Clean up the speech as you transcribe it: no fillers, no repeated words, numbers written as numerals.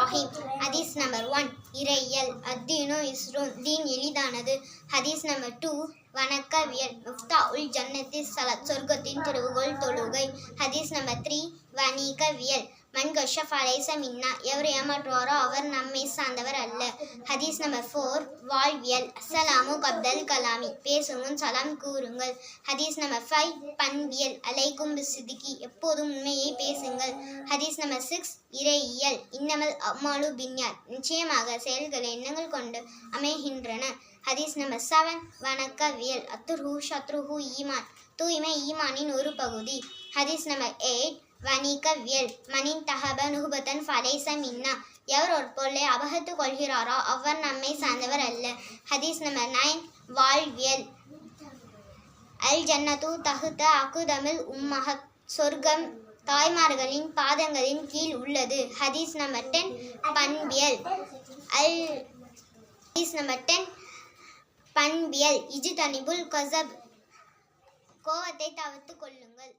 ரஹீம். ஹதீஸ் நம்பர் 1 இறையியல். அத்தீனு யுஸ்ருன், தீன் எளிதானது. ஹதீஸ் நம்பர் 2 வணக்கவியல். முஃப்தாஉல் ஜன்னத்தி ஸலாத், சொர்க்கத்தின் திறவுகோல் தொழுகை. ஹதீஸ் நம்பர் 3 வணிகவியல். மன் கஷ்ஷ ஃபலைஸ மின்னா, எவர் ஏமாற்றுவாரோ அவர் நம்மை சார்ந்தவர் அல்ல. ஹதீஸ் நம்பர் 4 வாழ்வியல். அஸ்ஸலாமு கப்தல் கலாமி, பேசும் முன் சலாம் கூறுங்கள். ஹதீஸ் நம்பர் 5 பண்பியல். அலைக்கும் பிஸ்ஸிதிகி, எப்போதும் உண்மையை பேசுங்கள். ஹதீஸ் நம்பர் 6 இறையியல். இன்னமல் அமாலு பின்யாத், நிச்சயமாக செயல்கள் எண்ணங்கள் கொண்டு அமைகின்றன. ஹதீஸ் நம்பர் 7 வணக்கவியல். அத்துர்ஹு ஷத்ருஹு ஈமான், தூய்மை ஈமானின் ஒரு பகுதி. ஹதீஸ் நம்பர் 8 வணிகவியல். மனின் தஹப நுஹ்பத்தன் ஃபலைஸ மின்னா, எவர் ஒரு பொருளை அபகத்து கொள்கிறாரோ அவர் நம்மை சார்ந்தவர் அல்ல. ஹதீஸ் நம்பர் 9 வாழ்வியல். அல் ஜன்னத்து தஹ்த அகுதமில் உம்மஹத், சொர்க்கம் தாய்மார்களின் பாதங்களின் கீழ் உள்ளது. ஹதீஸ் நம்பர் 10 பண்பியல். ஹதீஸ் நம்பர் 10 பண்பியல். இஜ்தனிபுல் கஸப், கோவத்தை தவிர்த்து கொள்ளுங்கள்.